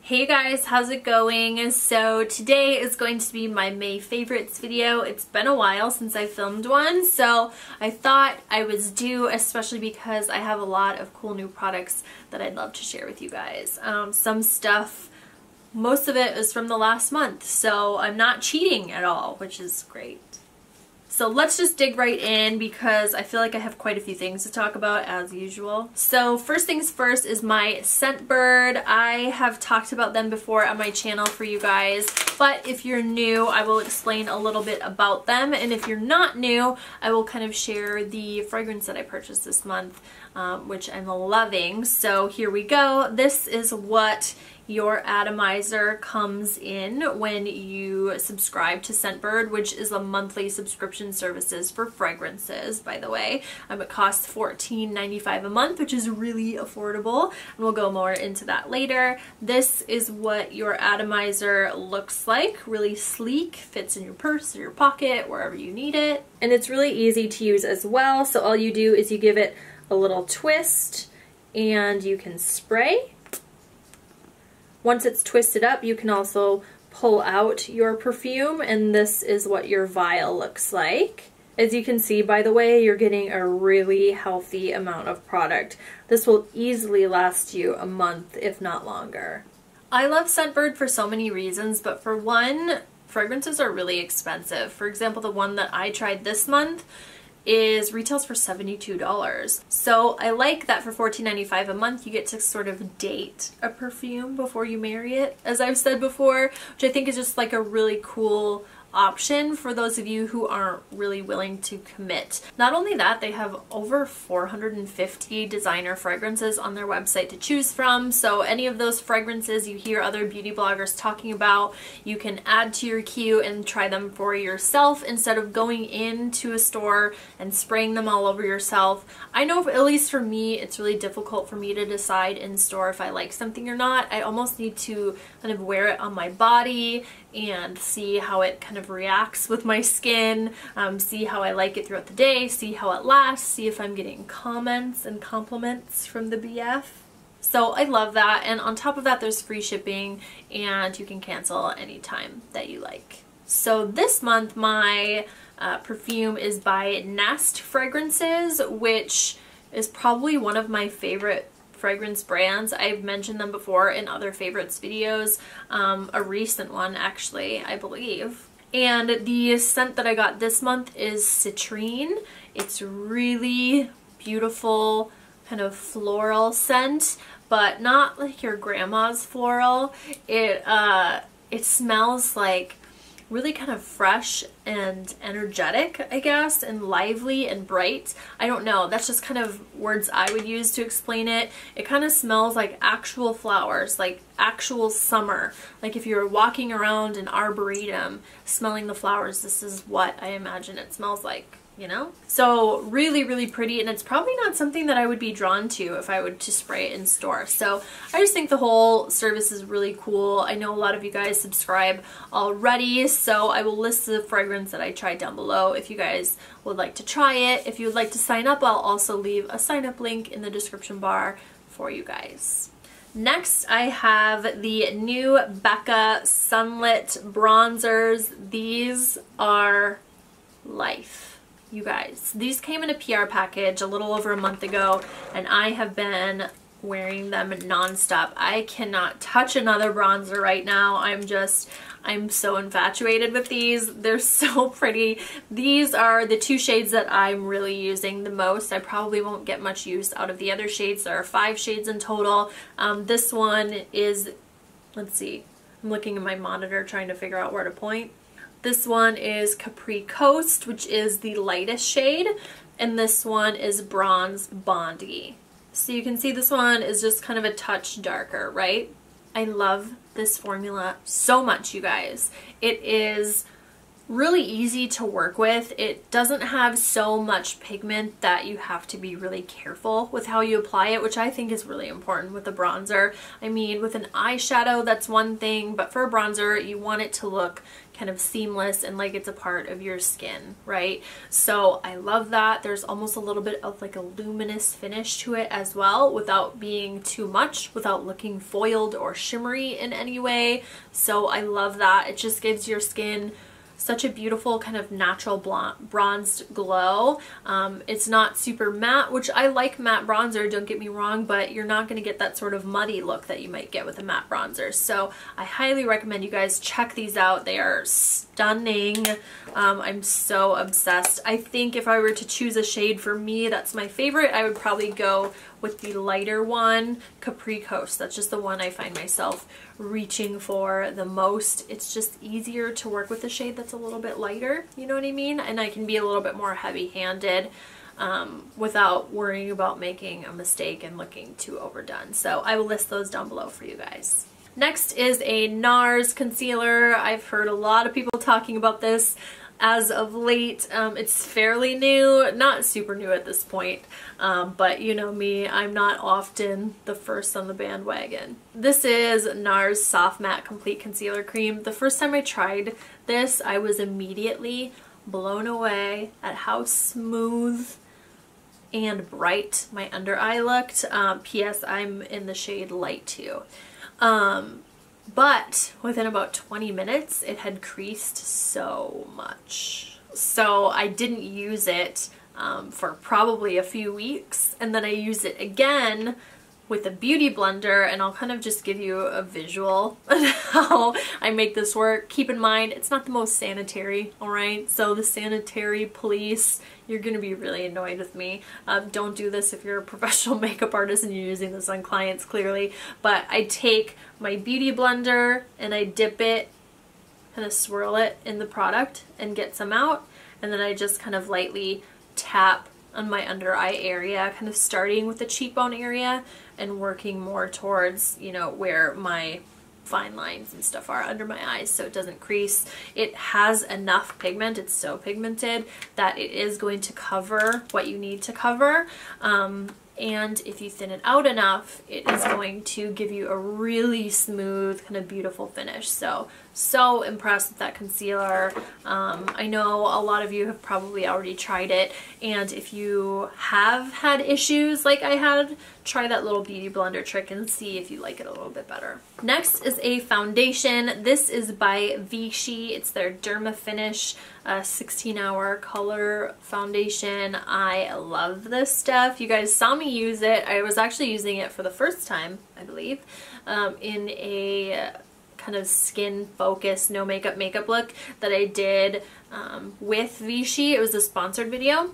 Hey guys, how's it going? So today is going to be my May favorites video. It's been a while since I filmed one, so I thought I was due, especially because I have a lot of cool new products that I'd love to share with you guys. Some stuff, most of it is from the last month, so I'm not cheating at all, which is great. So let's just dig right in because I feel like I have quite a few things to talk about as usual. So first things first is my Scentbird. I have talked about them before on my channel for you guys, but if you're new, I will explain a little bit about them. And if you're not new, I will kind of share the fragrance that I purchased this month, which I'm loving. So here we go. This is what your atomizer comes in when you subscribe to Scentbird, which is a monthly subscription services for fragrances, by the way. It costs $14.95 a month, which is really affordable, and we'll go more into that later. This is what your atomizer looks like. Really sleek, fits in your purse or your pocket, wherever you need it. And it's really easy to use as well, so all you do is you give it a little twist and you can spray. Once it's twisted up, you can also pull out your perfume, and this is what your vial looks like. As you can see, by the way, you're getting a really healthy amount of product. This will easily last you a month, if not longer. I love Scentbird for so many reasons, but for one, fragrances are really expensive. For example, the one that I tried this month retails for $72. So I like that for $14.95 a month you get to sort of date a perfume before you marry it, as I've said before, which I think is just like a really cool option for those of you who aren't really willing to commit. Not only that, they have over 450 designer fragrances on their website to choose from, so any of those fragrances you hear other beauty bloggers talking about, you can add to your queue and try them for yourself instead of going into a store and spraying them all over yourself. I know, at least for me, it's really difficult for me to decide in store if I like something or not. I almost need to kind of wear it on my body and see how it kind of reacts with my skin, see how I like it throughout the day, see how it lasts, see if I'm getting comments and compliments from the BF. So I love that, and on top of that there's free shipping and you can cancel anytime that you like. So this month my perfume is by Nest Fragrances, which is probably one of my favorite fragrance brands. I've mentioned them before in other favorites videos, a recent one actually, I believe. And the scent that I got this month is Citrine. It's really beautiful, kind of floral scent, but not like your grandma's floral. It smells like really kind of fresh and energetic, I guess, and lively and bright. I don't know, that's just kind of words I would use to explain it. It kind of smells like actual flowers, like actual summer. Like if you're walking around an arboretum smelling the flowers, this is what I imagine it smells like, you know? So really, really pretty, and it's probably not something that I would be drawn to if I would to spray it in store. So I just think the whole service is really cool. I know a lot of you guys subscribe already, so I will list the fragrance that I tried down below if you guys would like to try it. If you would like to sign up, I'll also leave a sign up link in the description bar for you guys. Next, I have the new Becca Sunlit Bronzers. These are life. You guys, these came in a PR package a little over a month ago, and I have been wearing them non-stop. I cannot touch another bronzer right now. I'm so infatuated with these. They're so pretty. These are the two shades that I'm really using the most. I probably won't get much use out of the other shades. There are 5 shades in total. This one is, let's see, I'm looking at my monitor trying to figure out where to point. This one is Capri Coast, which is the lightest shade, and this one is Bronze Bondi. So you can see this one is just kind of a touch darker, right? I love this formula so much, you guys. It is really easy to work with. It doesn't have so much pigment that you have to be really careful with how you apply it, which I think is really important with a bronzer. I mean, with an eyeshadow, that's one thing, but for a bronzer, you want it to look kind of seamless and like it's a part of your skin, right? So I love that. There's almost a little bit of like a luminous finish to it as well, without being too much, without looking foiled or shimmery in any way. So I love that. It just gives your skin such a beautiful kind of natural bronzed glow. It's not super matte, which I like matte bronzer, don't get me wrong, but you're not going to get that sort of muddy look that you might get with a matte bronzer. So I highly recommend you guys check these out. They are stunning. I'm so obsessed. I think if I were to choose a shade for me that's my favorite, I would probably go with the lighter one, Capri Coast. That's just the one I find myself reaching for the most. It's just easier to work with a shade that's a little bit lighter, you know what I mean? And I can be a little bit more heavy-handed without worrying about making a mistake and looking too overdone. So I will list those down below for you guys. Next is a NARS concealer. I've heard a lot of people talking about this as of late. It's fairly new, not super new at this point, but you know me, I'm not often the first on the bandwagon. This is NARS Soft Matte Complete Concealer Cream. The first time I tried this, I was immediately blown away at how smooth and bright my under eye looked. P.S. I'm in the shade Light 2. But within about 20 minutes, it had creased so much. So I didn't use it for probably a few weeks, and then I used it again with a beauty blender, and I'll kind of just give you a visual on how I make this work. Keep in mind, it's not the most sanitary, alright? So the sanitary police, you're gonna be really annoyed with me. Don't do this if you're a professional makeup artist and you're using this on clients, clearly. But I take my beauty blender and I dip it, kind of swirl it in the product and get some out, and then I just kind of lightly tap on my under eye area, kind of starting with the cheekbone area and working more towards, you know, where my fine lines and stuff are under my eyes, so it doesn't crease. It has enough pigment, it's so pigmented that it is going to cover what you need to cover. And if you thin it out enough, it is going to give you a really smooth, kind of beautiful finish. So impressed with that concealer. I know a lot of you have probably already tried it, and if you have had issues like I had, try that little beauty blender trick and see if you like it a little bit better. Next is a foundation. This is by Vichy. It's their Derma Finish 16-hour color foundation. I love this stuff. You guys saw me use it. I was actually using it for the first time, I believe, in a kind of skin focused no makeup look that I did with Vichy. It was a sponsored video,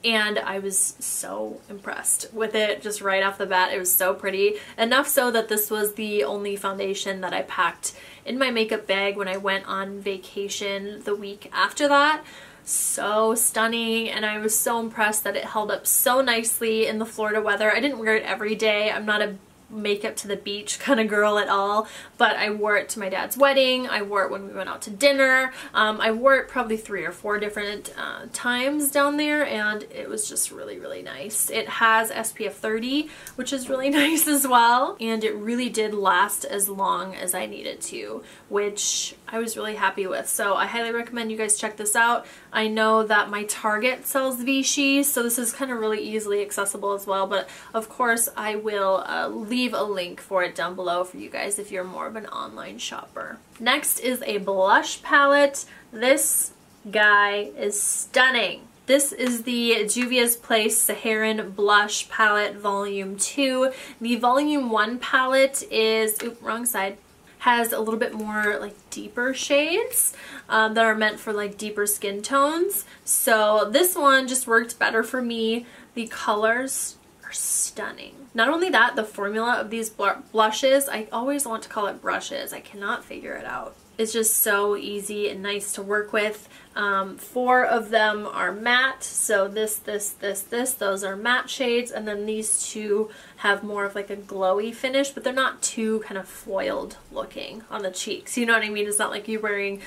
and I was so impressed with it just right off the bat. It was so pretty, enough so that this was the only foundation that I packed in my makeup bag when I went on vacation the week after that. So stunning, and I was so impressed that it held up so nicely in the Florida weather. I didn't wear it every day. I'm not a makeup to the beach kind of girl at all, but I wore it to my dad's wedding. I wore it when we went out to dinner. I wore it probably 3 or 4 different times down there, and it was just really, really nice. It has SPF 30, which is really nice as well, and it really did last as long as I needed to, which I was really happy with. So I highly recommend you guys check this out. I know that my Target sells Vichy, so this is kind of really easily accessible as well, but of course I will leave a link for it down below for you guys if you're more of an online shopper. Next is a blush palette. This guy is stunning. This is the Juvia's Place Saharan Blush Palette Volume 2. The Volume 1 palette is, wrong side, has a little bit more like deeper shades that are meant for like deeper skin tones. So this one just worked better for me. The colors are stunning. Not only that, the formula of these blushes, I always want to call it brushes. I cannot figure it out. It's just so easy and nice to work with. 4 of them are matte, so this, those are matte shades, and then these 2 have more of like a glowy finish, but they're not too kind of foiled looking on the cheeks. You know what I mean? It's not like you're wearing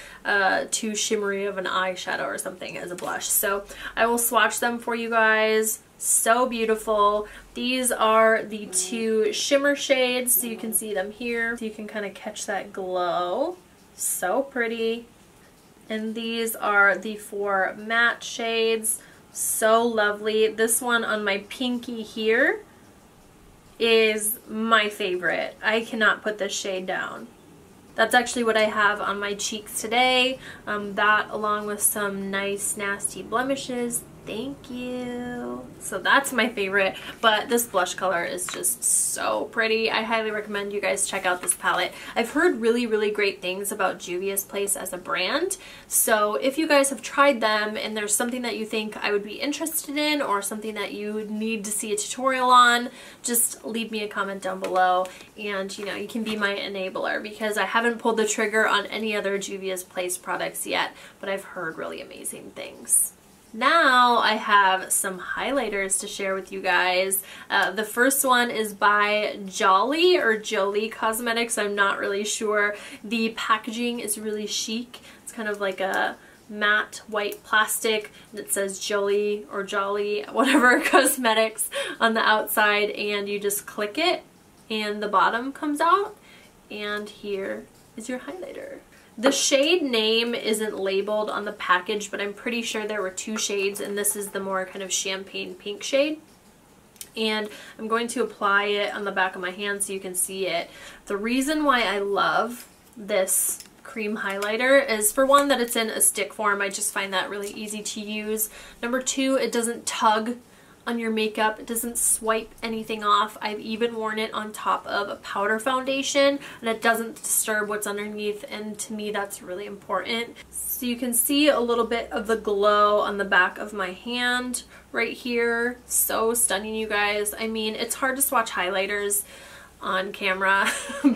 too shimmery of an eyeshadow or something as a blush. So I will swatch them for you guys. So beautiful. These are the 2 shimmer shades, so you can see them here. So you can kind of catch that glow. So pretty. And these are the 4 matte shades. So lovely. This one on my pinky here is my favorite. I cannot put this shade down. That's actually what I have on my cheeks today. That along with some nice nasty blemishes. Thank you. So that's my favorite, but this blush color is just so pretty. I highly recommend you guys check out this palette. I've heard really, really great things about Juvia's Place as a brand. So if you guys have tried them and there's something that you think I would be interested in or something that you need to see a tutorial on, just leave me a comment down below and you know, you can be my enabler because I haven't pulled the trigger on any other Juvia's Place products yet, but I've heard really amazing things. Now I have some highlighters to share with you guys. The first one is by Jolly or Jolie Cosmetics. I'm not really sure. The packaging is really chic. It's kind of like a matte white plastic that says Jolie or Jolly, whatever, Cosmetics on the outside, and you just click it and the bottom comes out, and here is your highlighter. The shade name isn't labeled on the package, but I'm pretty sure there were 2 shades, and this is the more kind of champagne pink shade. And I'm going to apply it on the back of my hand so you can see it. The reason why I love this cream highlighter is, for one, that it's in a stick form. I just find that really easy to use. Number 2, it doesn't tug on your makeup. It doesn't swipe anything off. I've even worn it on top of a powder foundation and it doesn't disturb what's underneath, and to me that's really important. So you can see a little bit of the glow on the back of my hand right here. So stunning, you guys. I mean, it's hard to swatch highlighters on camera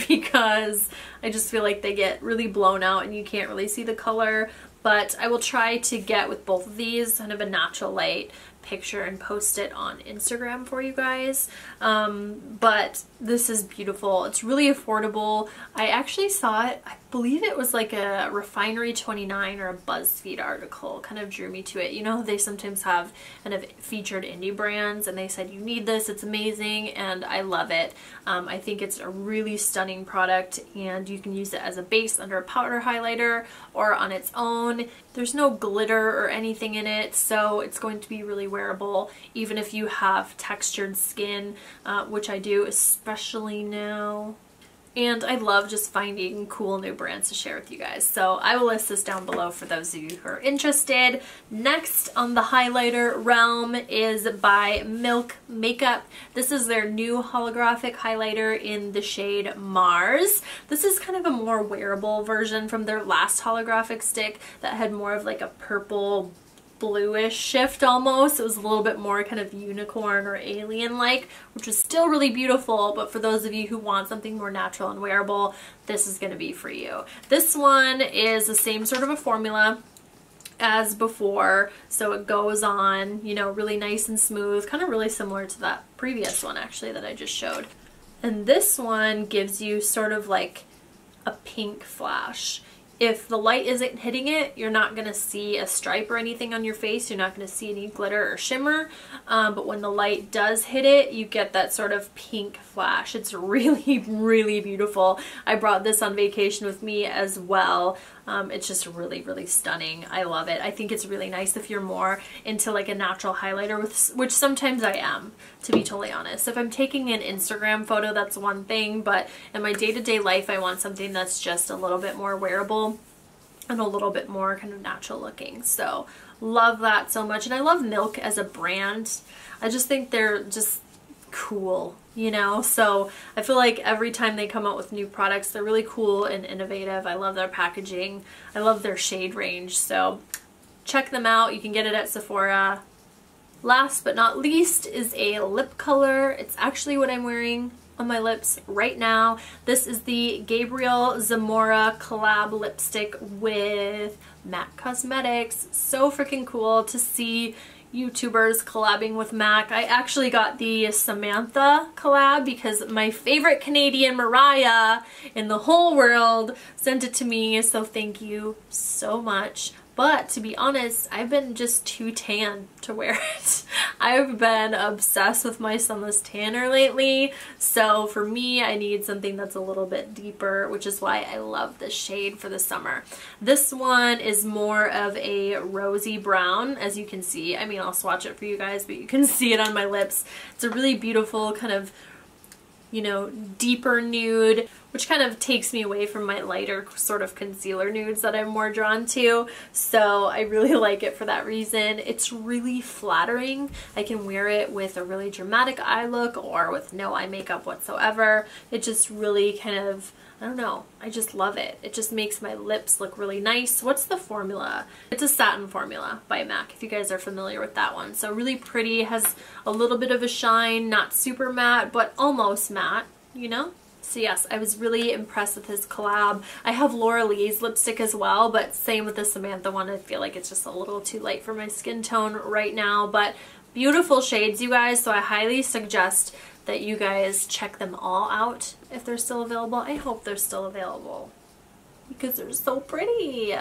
because I just feel like they get really blown out and you can't really see the color, but I will try to get with both of these kind of a natural light picture and post it on Instagram for you guys. But this is beautiful. It's really affordable. I actually saw it, I believe it was like a Refinery 29 or a BuzzFeed article kind of drew me to it. You know, they sometimes have kind of featured indie brands and they said you need this, it's amazing, and I love it. I think it's a really stunning product and you can use it as a base under a powder highlighter or on its own. There's no glitter or anything in it, so it's going to be really wearable even if you have textured skin, which I do, especially now. And I love just finding cool new brands to share with you guys. So I will list this down below for those of you who are interested. Next on the highlighter realm is by Milk Makeup. This is their new holographic highlighter in the shade Mars. This is kind of a more wearable version from their last holographic stick that had more of like a purple bluish shift almost. It was a little bit more kind of unicorn or alien-like, which is still really beautiful, but for those of you who want something more natural and wearable, this is going to be for you. This one is the same sort of a formula as before, so it goes on, you know, really nice and smooth, kind of really similar to that previous one actually that I just showed. And this one gives you sort of like a pink flash. If the light isn't hitting it, you're not going to see a stripe or anything on your face. You're not going to see any glitter or shimmer. But when the light does hit it, you get that sort of pink flash. It's really, really beautiful. I brought this on vacation with me as well. It's just really, really stunning. I love it. I think it's really nice if you're more into like a natural highlighter, which sometimes I am, to be totally honest. If I'm taking an Instagram photo, that's one thing, but in my day-to-day life, I want something that's just a little bit more wearable and a little bit more kind of natural looking. So love that so much. And I love Milk as a brand. I just think they're just cool, you know? So I feel like every time they come out with new products, they're really cool and innovative. I love their packaging. I love their shade range. So check them out. You can get it at Sephora. Last but not least is a lip color. It's actually what I'm wearing on my lips right now. This is the Gabriel Zamora collab lipstick with MAC Cosmetics. So freaking cool to see YouTubers collabing with MAC. I actually got the Samantha collab because my favorite Canadian Mariah in the whole world sent it to me, so thank you so much. But to be honest, I've been just too tan to wear it. I've been obsessed with my Sunless Tanner lately, so for me, I need something that's a little bit deeper, which is why I love this shade for the summer. This one is more of a rosy brown, as you can see. I mean, I'll swatch it for you guys, but you can see it on my lips. It's a really beautiful kind of, you know, deeper nude, which kind of takes me away from my lighter sort of concealer nudes that I'm more drawn to. So I really like it for that reason. It's really flattering. I can wear it with a really dramatic eye look or with no eye makeup whatsoever. It just really kind of, I don't know, I just love it. It just makes my lips look really nice. What's the formula? It's a satin formula by MAC, if you guys are familiar with that one. So really pretty, has a little bit of a shine, not super matte, but almost matte, you know? So yes, I was really impressed with his collab. I have Laura Lee's lipstick as well, but same with the Samantha one. I feel like it's just a little too light for my skin tone right now, but beautiful shades, you guys, so I highly suggest that you guys check them all out if they're still available. I hope they're still available because they're so pretty.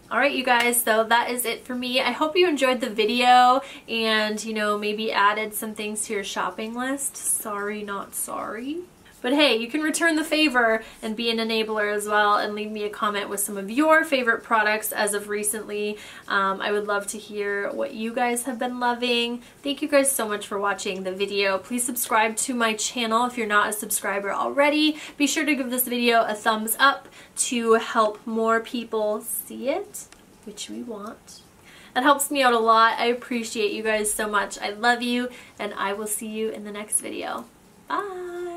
Alright you guys, so that is it for me. I hope you enjoyed the video and, you know, maybe added some things to your shopping list. Sorry, not sorry. But hey, you can return the favor and be an enabler as well and leave me a comment with some of your favorite products as of recently. I would love to hear what you guys have been loving. Thank you guys so much for watching the video. Please subscribe to my channel if you're not a subscriber already. Be sure to give this video a thumbs up to help more people see it, which we want. That helps me out a lot. I appreciate you guys so much. I love you, and I will see you in the next video. Bye!